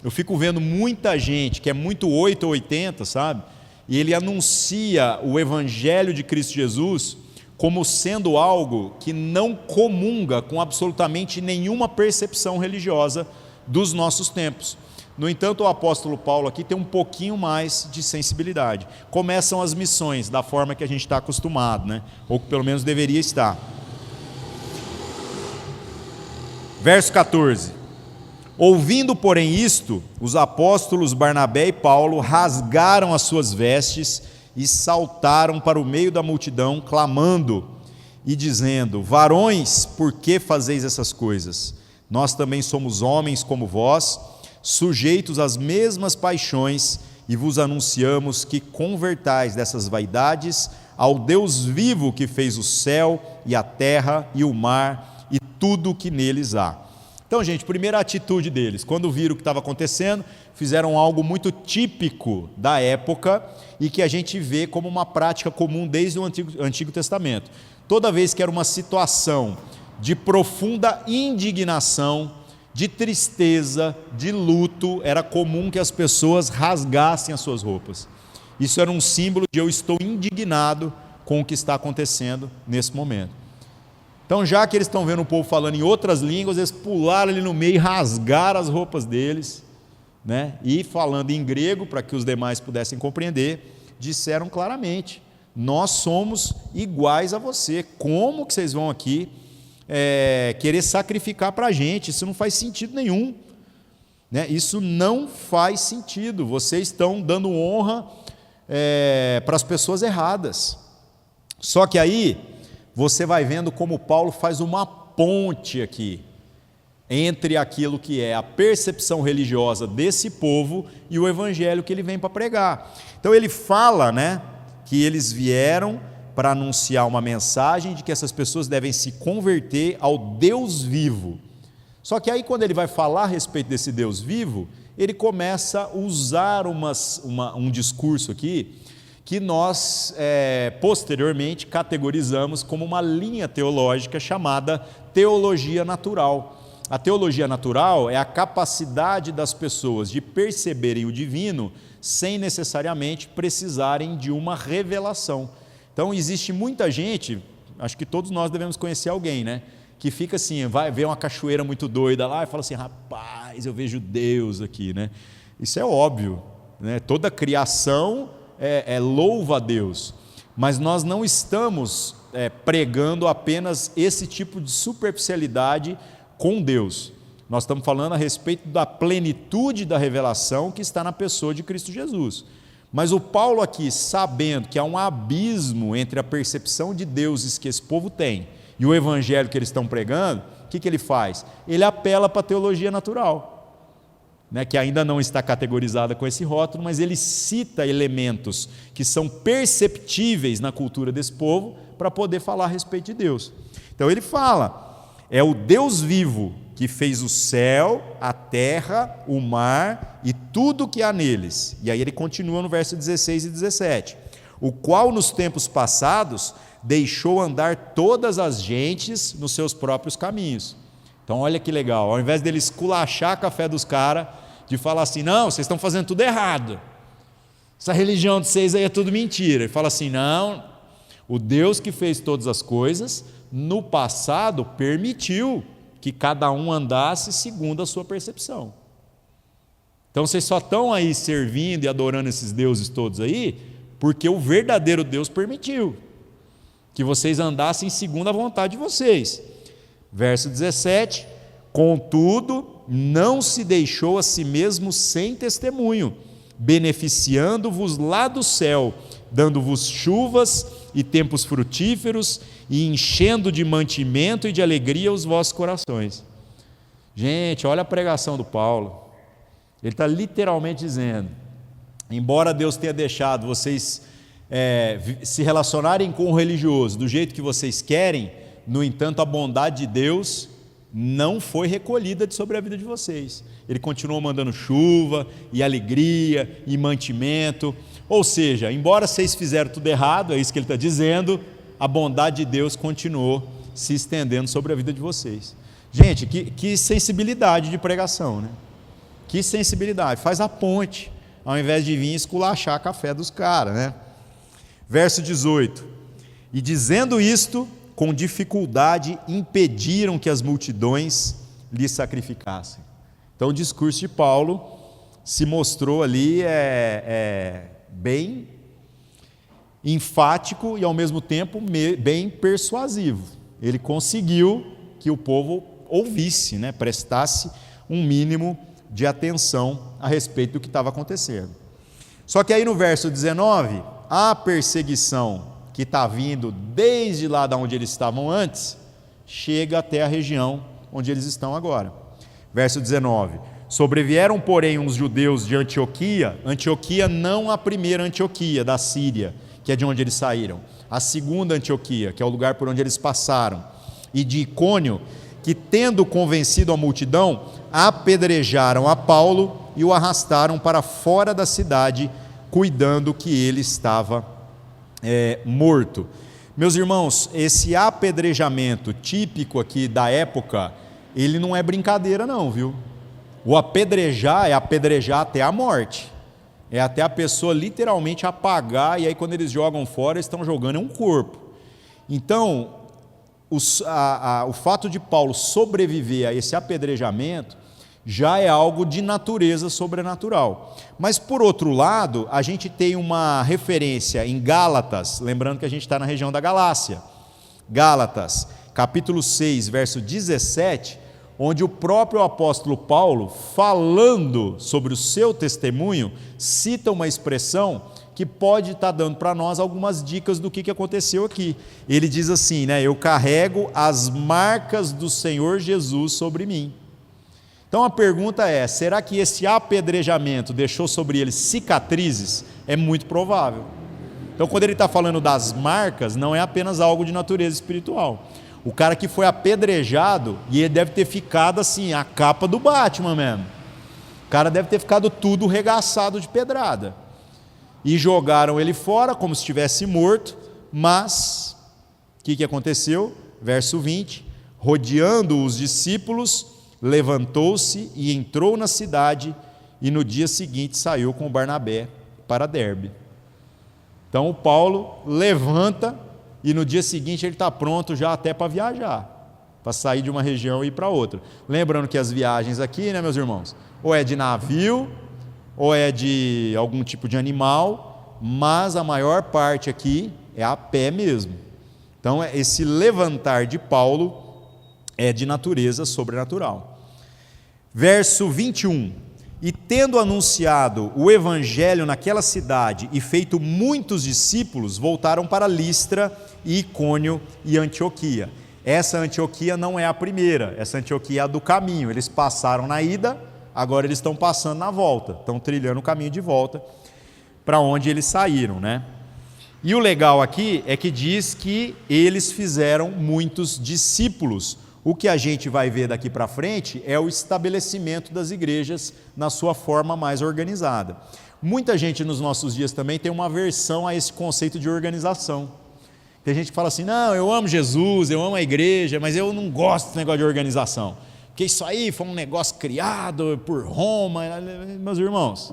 Speaker 1: Eu fico vendo muita gente que é muito 8 ou 80, sabe? E ele anuncia o evangelho de Cristo Jesus como sendo algo que não comunga com absolutamente nenhuma percepção religiosa dos nossos tempos. No entanto, o apóstolo Paulo aqui tem um pouquinho mais de sensibilidade. Começam as missões da forma que a gente está acostumado, né? Ou que pelo menos deveria estar. Verso 14. Ouvindo, porém, isto, os apóstolos Barnabé e Paulo rasgaram as suas vestes e saltaram para o meio da multidão, clamando e dizendo: varões, por que fazeis essas coisas? Nós também somos homens como vós, sujeitos às mesmas paixões, e vos anunciamos que convertais dessas vaidades ao Deus vivo que fez o céu e a terra e o mar e tudo o que neles há. Então, gente, primeira atitude deles, quando viram o que estava acontecendo, fizeram algo muito típico da época e que a gente vê como uma prática comum desde o Antigo Testamento. Toda vez que era uma situação de profunda indignação, de tristeza, de luto, era comum que as pessoas rasgassem as suas roupas. Isso era um símbolo de eu estou indignado com o que está acontecendo nesse momento. Então, já que eles estão vendo o povo falando em outras línguas, eles pularam ali no meio e rasgaram as roupas deles, né? E falando em grego, para que os demais pudessem compreender, disseram claramente: nós somos iguais a você. Como que vocês vão aqui querer sacrificar para a gente? Isso não faz sentido nenhum, né? Isso não faz sentido. Vocês estão dando honra para as pessoas erradas. Só que aí você vai vendo como Paulo faz uma ponte aqui entre aquilo que é a percepção religiosa desse povo e o evangelho que ele vem para pregar. Então ele fala, né, que eles vieram para anunciar uma mensagem de que essas pessoas devem se converter ao Deus vivo. Só que aí, quando ele vai falar a respeito desse Deus vivo, ele começa a usar um discurso aqui que nós posteriormente categorizamos como uma linha teológica chamada teologia natural. A teologia natural é a capacidade das pessoas de perceberem o divino sem necessariamente precisarem de uma revelação. Então existe muita gente, acho que todos nós devemos conhecer alguém, né? Que fica assim, vai ver uma cachoeira muito doida lá e fala assim: rapaz, eu vejo Deus aqui, né? Isso é óbvio, né? Toda criação louva a Deus, mas nós não estamos pregando apenas esse tipo de superficialidade com Deus. Nós estamos falando a respeito da plenitude da revelação que está na pessoa de Cristo Jesus. Mas o Paulo aqui, sabendo que há um abismo entre a percepção de deuses que esse povo tem e o evangelho que eles estão pregando, o que ele faz? Ele apela para a teologia natural, né, que ainda não está categorizada com esse rótulo, mas ele cita elementos que são perceptíveis na cultura desse povo para poder falar a respeito de Deus. Então ele fala: é o Deus vivo que fez o céu, a terra, o mar e tudo o que há neles. E aí ele continua no verso 16 e 17: o qual nos tempos passados deixou andar todas as gentes nos seus próprios caminhos. Então olha que legal, ao invés dele esculachar a fé dos caras, de falar assim: não, vocês estão fazendo tudo errado, essa religião de vocês aí é tudo mentira. Ele fala assim: não, o Deus que fez todas as coisas, no passado permitiu que cada um andasse segundo a sua percepção. Então vocês só estão aí servindo e adorando esses deuses todos aí, porque o verdadeiro Deus permitiu que vocês andassem segundo a vontade de vocês. Verso 17: contudo, não se deixou a si mesmo sem testemunho, beneficiando-vos lá do céu, dando-vos chuvas e tempos frutíferos, e enchendo de mantimento e de alegria os vossos corações. Gente, olha a pregação do Paulo. Ele está literalmente dizendo: embora Deus tenha deixado vocês se relacionarem com o religioso do jeito que vocês querem, no entanto, a bondade de Deus não foi recolhida de sobre a vida de vocês. Ele continuou mandando chuva e alegria e mantimento. Ou seja, embora vocês fizeram tudo errado, é isso que ele está dizendo, a bondade de Deus continuou se estendendo sobre a vida de vocês. Gente, que sensibilidade de pregação, né? Que sensibilidade, faz a ponte, ao invés de vir esculachar a fé dos caras, né? Verso 18: e dizendo isto, com dificuldade impediram que as multidões lhe sacrificassem. Então o discurso de Paulo se mostrou ali bem enfático e ao mesmo tempo bem persuasivo. Ele conseguiu que o povo ouvisse, né, prestasse um mínimo de atenção a respeito do que estava acontecendo. Só que aí no verso 19, a perseguição que está vindo desde lá de onde eles estavam antes, chega até a região onde eles estão agora. Verso 19: sobrevieram, porém, uns judeus de Antioquia, Antioquia não a primeira Antioquia da Síria, que é de onde eles saíram, a segunda Antioquia, que é o lugar por onde eles passaram, e de Icônio, que tendo convencido a multidão, apedrejaram a Paulo e o arrastaram para fora da cidade, cuidando que ele estava morto. Meus irmãos, esse apedrejamento típico aqui da época, ele não é brincadeira não, viu? O apedrejar é apedrejar até a morte, é até a pessoa literalmente apagar, e aí quando eles jogam fora, eles estão jogando um corpo. Então, o fato de Paulo sobreviver a esse apedrejamento já é algo de natureza sobrenatural. Mas por outro lado, a gente tem uma referência em Gálatas, lembrando que a gente está na região da Galácia, Gálatas, capítulo 6, verso 17, onde o próprio apóstolo Paulo, falando sobre o seu testemunho, cita uma expressão que pode estar dando para nós algumas dicas do que aconteceu aqui. Ele diz assim, né, eu carrego as marcas do Senhor Jesus sobre mim. Então a pergunta é, será que esse apedrejamento deixou sobre ele cicatrizes? É muito provável. Então quando ele está falando das marcas, não é apenas algo de natureza espiritual. O cara que foi apedrejado, e ele deve ter ficado assim, a capa do Batman mesmo. O cara deve ter ficado tudo regaçado de pedrada. E jogaram ele fora como se estivesse morto, mas o que aconteceu? Verso 20, rodeando os discípulos, levantou-se e entrou na cidade, e no dia seguinte saiu com Barnabé para Derbe. Então o Paulo levanta, e no dia seguinte ele está pronto já até para viajar, para sair de uma região e ir para outra. Lembrando que as viagens aqui, né, meus irmãos, ou é de navio, ou é de algum tipo de animal, mas a maior parte aqui é a pé mesmo. Então esse levantar de Paulo é de natureza sobrenatural. Verso 21, e tendo anunciado o evangelho naquela cidade e feito muitos discípulos, voltaram para Listra e Icônio e Antioquia. Essa Antioquia não é a primeira, essa Antioquia é a do caminho, eles passaram na ida, agora eles estão passando na volta, estão trilhando o caminho de volta para onde eles saíram, né? E o legal aqui é que diz que eles fizeram muitos discípulos. O que a gente vai ver daqui para frente é o estabelecimento das igrejas na sua forma mais organizada. Muita gente nos nossos dias também tem uma aversão a esse conceito de organização. Tem gente que fala assim, não, eu amo Jesus, eu amo a igreja, mas eu não gosto desse negócio de organização. Porque isso aí foi um negócio criado por Roma. Meus irmãos,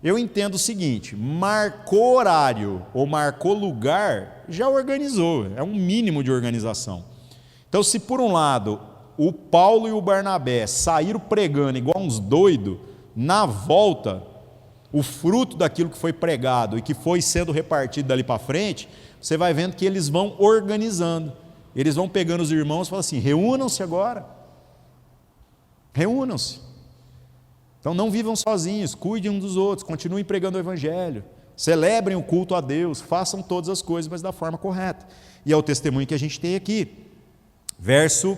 Speaker 1: eu entendo o seguinte, marcou horário ou marcou lugar, já organizou, é um mínimo de organização. Então se por um lado o Paulo e o Barnabé saíram pregando igual uns doidos, na volta, o fruto daquilo que foi pregado e que foi sendo repartido dali para frente, você vai vendo que eles vão organizando, eles vão pegando os irmãos e falam assim, reúnam-se agora, reúnam-se. Então não vivam sozinhos, cuidem uns dos outros, continuem pregando o evangelho, celebrem o culto a Deus, façam todas as coisas, mas da forma correta. E é o testemunho que a gente tem aqui. Verso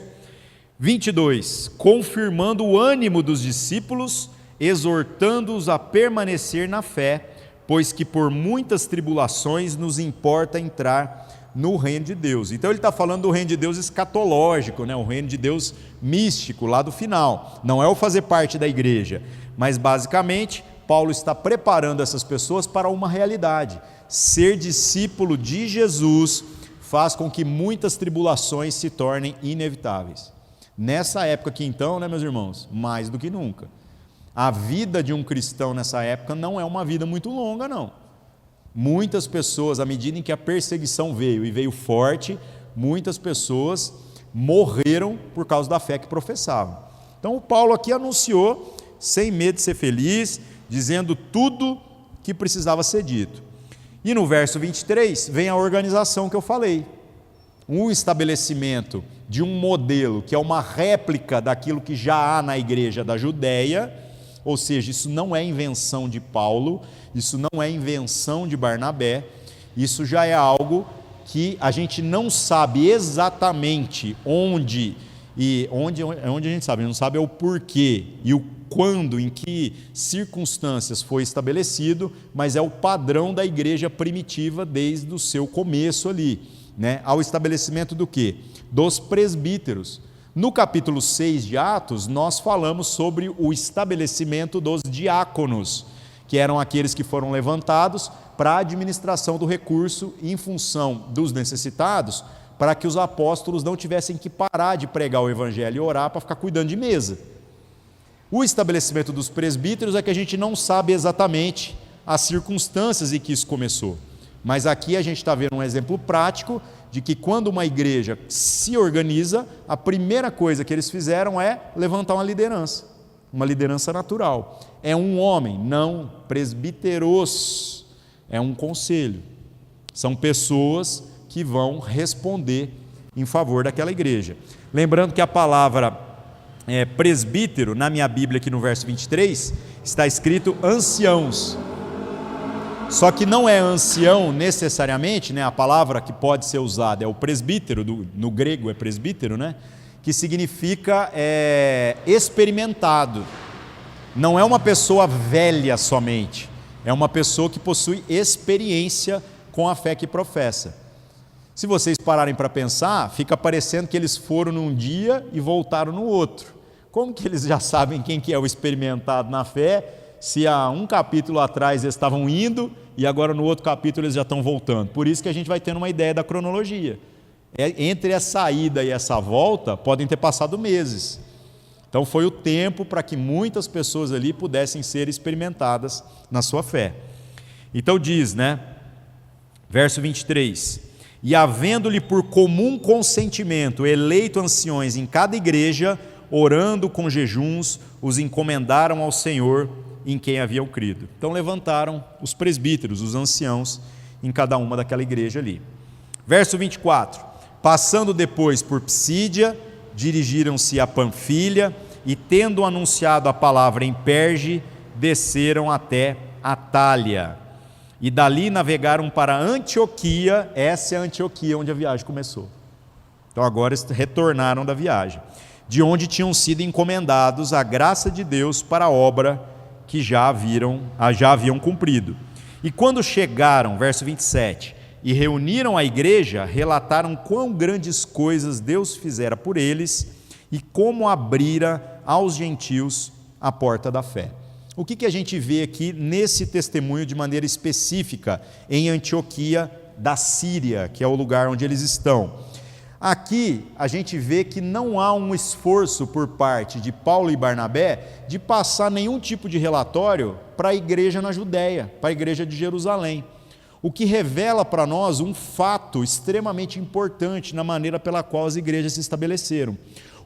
Speaker 1: 22, confirmando o ânimo dos discípulos, exortando-os a permanecer na fé, pois que por muitas tribulações nos importa entrar no reino de Deus. Então ele está falando do reino de Deus escatológico, né? O reino de Deus místico, lá do final. Não é o fazer parte da igreja, mas basicamente Paulo está preparando essas pessoas para uma realidade. Ser discípulo de Jesus faz com que muitas tribulações se tornem inevitáveis. Nessa época aqui então, né, meus irmãos, mais do que nunca. A vida de um cristão nessa época não é uma vida muito longa, não. Muitas pessoas, à medida em que a perseguição veio, e veio forte, muitas pessoas morreram por causa da fé que professavam. Então o Paulo aqui anunciou, sem medo de ser feliz, dizendo tudo que precisava ser dito. E no verso 23 vem a organização que eu falei. Um estabelecimento de um modelo que é uma réplica daquilo que já há na igreja da Judéia, ou seja, isso não é invenção de Paulo, isso não é invenção de Barnabé, isso já é algo que a gente não sabe exatamente onde a gente sabe, a gente não sabe é o porquê e o quando, em que circunstâncias foi estabelecido, mas é o padrão da igreja primitiva desde o seu começo ali, né? Ao estabelecimento do quê? Dos presbíteros. No capítulo 6 de Atos, nós falamos sobre o estabelecimento dos diáconos, que eram aqueles que foram levantados para a administração do recurso em função dos necessitados, para que os apóstolos não tivessem que parar de pregar o evangelho e orar para ficar cuidando de mesa. O estabelecimento dos presbíteros é que a gente não sabe exatamente as circunstâncias em que isso começou, mas aqui a gente está vendo um exemplo prático de que quando uma igreja se organiza, a primeira coisa que eles fizeram é levantar uma liderança natural. É um homem, não presbíteros, é um conselho. São pessoas que vão responder em favor daquela igreja. Lembrando que a palavra presbítero, na minha Bíblia aqui no verso 23, está escrito anciãos. Só que não é ancião necessariamente, né? A palavra que pode ser usada é o presbítero, no grego é presbítero, né? Que significa experimentado. Não é uma pessoa velha somente, é uma pessoa que possui experiência com a fé que professa. Se vocês pararem para pensar, fica parecendo que eles foram num dia e voltaram no outro. Como que eles já sabem quem que é o experimentado na fé, se há um capítulo atrás eles estavam indo e agora no outro capítulo eles já estão voltando? Por isso que a gente vai tendo uma ideia da cronologia. Entre essa ida e essa volta podem ter passado meses. Então foi o tempo para que muitas pessoas ali pudessem ser experimentadas na sua fé. Então diz, né? Verso 23: e havendo-lhe por comum consentimento eleito anciões em cada igreja, orando com jejuns, os encomendaram ao Senhor em quem haviam crido. Então levantaram os presbíteros, os anciãos, em cada uma daquela igreja ali. Verso 24: passando depois por Psídia, dirigiram-se a Panfilha, e tendo anunciado a palavra em Perge, desceram até Atália. E dali navegaram para Antioquia. Essa é a Antioquia onde a viagem começou. Então agora eles retornaram da viagem, de onde tinham sido encomendados a graça de Deus para a obra que já haviam cumprido. E quando chegaram, verso 27, e reuniram a igreja, relataram quão grandes coisas Deus fizera por eles e como abrira aos gentios a porta da fé. O que a gente vê aqui nesse testemunho de maneira específica em Antioquia da Síria, que é o lugar onde eles estão? Aqui a gente vê que não há um esforço por parte de Paulo e Barnabé de passar nenhum tipo de relatório para a igreja na Judéia, para a igreja de Jerusalém. O que revela para nós um fato extremamente importante na maneira pela qual as igrejas se estabeleceram.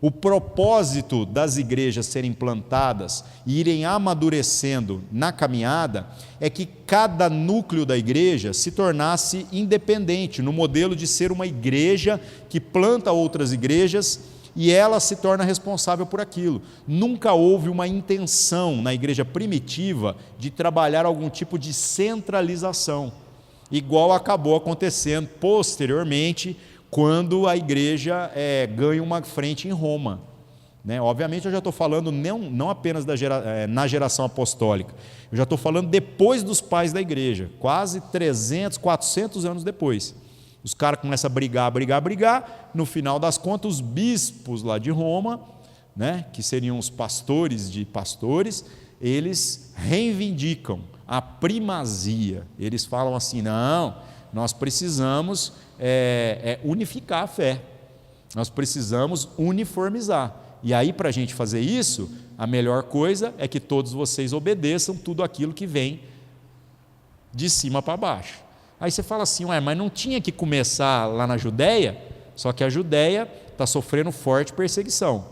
Speaker 1: O propósito das igrejas serem plantadas e irem amadurecendo na caminhada é que cada núcleo da igreja se tornasse independente, no modelo de ser uma igreja que planta outras igrejas e ela se torna responsável por aquilo. Nunca houve uma intenção na igreja primitiva de trabalhar algum tipo de centralização, igual acabou acontecendo posteriormente quando a igreja ganha uma frente em Roma, né? Obviamente eu já estou falando não apenas na geração apostólica, eu já estou falando depois dos pais da igreja, quase 300, 400 anos depois. Os caras começam a brigar, no final das contas os bispos lá de Roma, né, que seriam os pastores de pastores, eles reivindicam a primazia. Eles falam assim: não, nós precisamos unificar a fé, nós precisamos uniformizar. E aí, para a gente fazer isso, a melhor coisa é que todos vocês obedeçam tudo aquilo que vem de cima para baixo. Aí você fala assim: mas não tinha que começar lá na Judéia? Só que a Judéia está sofrendo forte perseguição.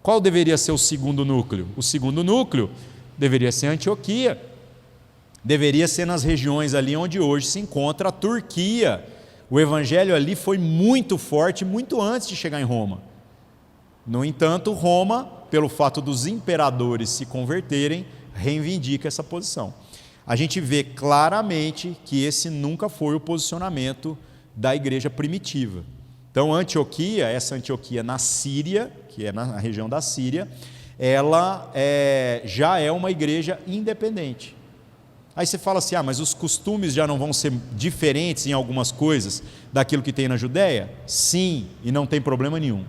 Speaker 1: Qual deveria ser o segundo núcleo? O segundo núcleo deveria ser Antioquia, deveria ser nas regiões ali onde hoje se encontra a Turquia. O evangelho ali foi muito forte, muito antes de chegar em Roma. No entanto, Roma, pelo fato dos imperadores se converterem, reivindica essa posição. A gente vê claramente que esse nunca foi o posicionamento da igreja primitiva. Então, Antioquia, essa Antioquia na Síria, que é na região da Síria, ela já é uma igreja independente. Aí você fala assim, mas os costumes já não vão ser diferentes em algumas coisas daquilo que tem na Judéia? Sim, e não tem problema nenhum.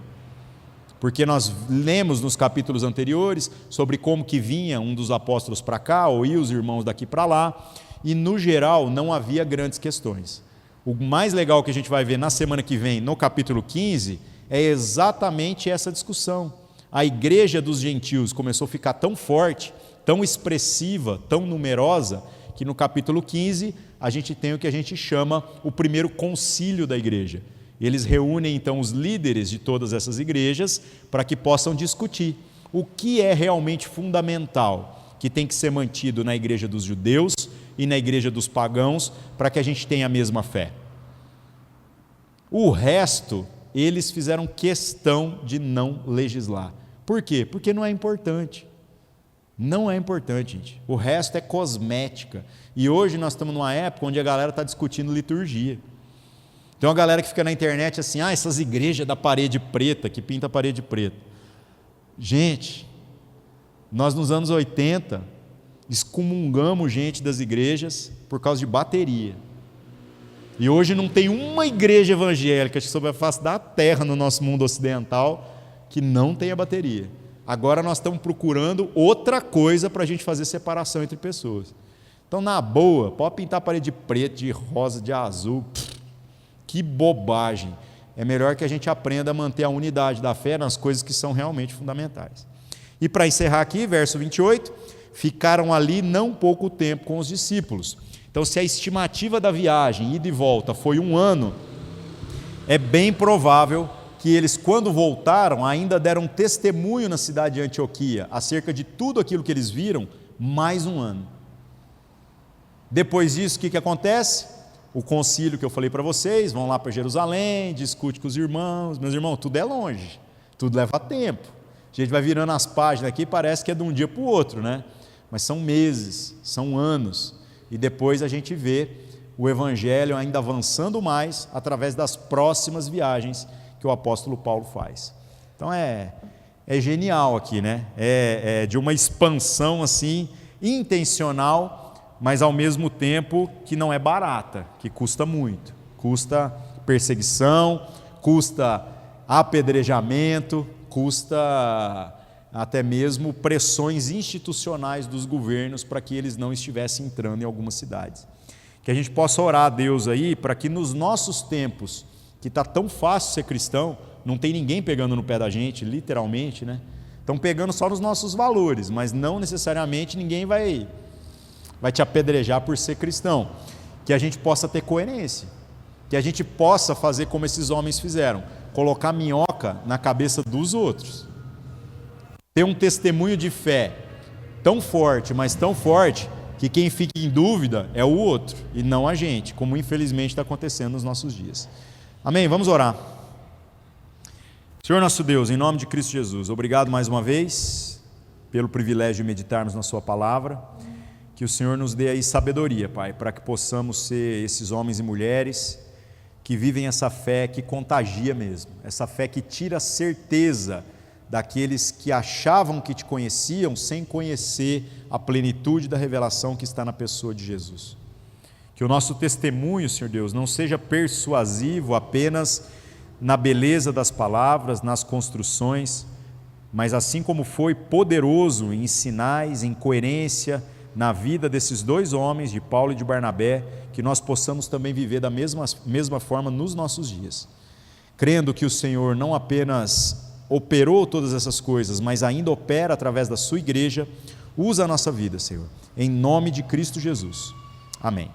Speaker 1: Porque nós lemos nos capítulos anteriores sobre como que vinha um dos apóstolos para cá, ou ia os irmãos daqui para lá, e no geral não havia grandes questões. O mais legal que a gente vai ver na semana que vem, no capítulo 15, é exatamente essa discussão. A igreja dos gentios começou a ficar tão forte, tão expressiva, tão numerosa, que no capítulo 15 a gente tem o que a gente chama o primeiro concílio da igreja. Eles reúnem então os líderes de todas essas igrejas para que possam discutir o que é realmente fundamental, que tem que ser mantido na igreja dos judeus e na igreja dos pagãos, para que a gente tenha a mesma fé. O resto, eles fizeram questão de não legislar. Por quê? Porque não é importante. Não é importante, gente. O resto é cosmética. E hoje nós estamos numa época onde a galera está discutindo liturgia. Tem uma galera que fica na internet assim, essas igrejas da parede preta, que pinta a parede preta. Gente, nós nos anos 80 excomungamos gente das igrejas por causa de bateria. E hoje não tem uma igreja evangélica sobre a face da terra no nosso mundo ocidental que não tenha bateria. Agora nós estamos procurando outra coisa para a gente fazer separação entre pessoas. Então, na boa, pode pintar a parede de preto, de rosa, de azul. Que bobagem. É melhor que a gente aprenda a manter a unidade da fé nas coisas que são realmente fundamentais. E para encerrar aqui, verso 28, ficaram ali não pouco tempo com os discípulos. Então, se a estimativa da viagem, ida e volta, foi 1 ano, é bem provável que eles, quando voltaram, ainda deram testemunho na cidade de Antioquia acerca de tudo aquilo que eles viram, mais 1 ano. Depois disso, o que acontece? O concílio que eu falei para vocês, vão lá para Jerusalém, discute com os irmãos. Meus irmãos, tudo é longe, tudo leva tempo. A gente vai virando as páginas aqui, parece que é de um dia para o outro, né? Mas são meses, são anos. E depois a gente vê o evangelho ainda avançando mais através das próximas viagens que o apóstolo Paulo faz. Então é genial aqui, né? É de uma expansão assim, intencional, mas ao mesmo tempo que não é barata, que custa muito. Custa perseguição, custa apedrejamento, custa até mesmo pressões institucionais dos governos para que eles não estivessem entrando em algumas cidades. Que a gente possa orar a Deus aí para que nos nossos tempos, que está tão fácil ser cristão, não tem ninguém pegando no pé da gente, literalmente, né? Estão pegando só nos nossos valores, mas não necessariamente ninguém vai te apedrejar por ser cristão. Que a gente possa ter coerência, que a gente possa fazer como esses homens fizeram, colocar minhoca na cabeça dos outros, ter um testemunho de fé tão forte, mas tão forte, que quem fica em dúvida é o outro, e não a gente, como infelizmente está acontecendo nos nossos dias. Amém? Vamos orar. Senhor nosso Deus, em nome de Cristo Jesus, obrigado mais uma vez pelo privilégio de meditarmos na sua palavra. Que o Senhor nos dê aí sabedoria, Pai, para que possamos ser esses homens e mulheres que vivem essa fé que contagia mesmo, essa fé que tira a certeza daqueles que achavam que te conheciam sem conhecer a plenitude da revelação que está na pessoa de Jesus. Que o nosso testemunho, Senhor Deus, não seja persuasivo apenas na beleza das palavras, nas construções, mas assim como foi poderoso em sinais, em coerência, na vida desses 2 homens, de Paulo e de Barnabé, que nós possamos também viver da mesma forma nos nossos dias, crendo que o Senhor não apenas operou todas essas coisas, mas ainda opera através da sua igreja. Usa a nossa vida, Senhor, em nome de Cristo Jesus. Amém.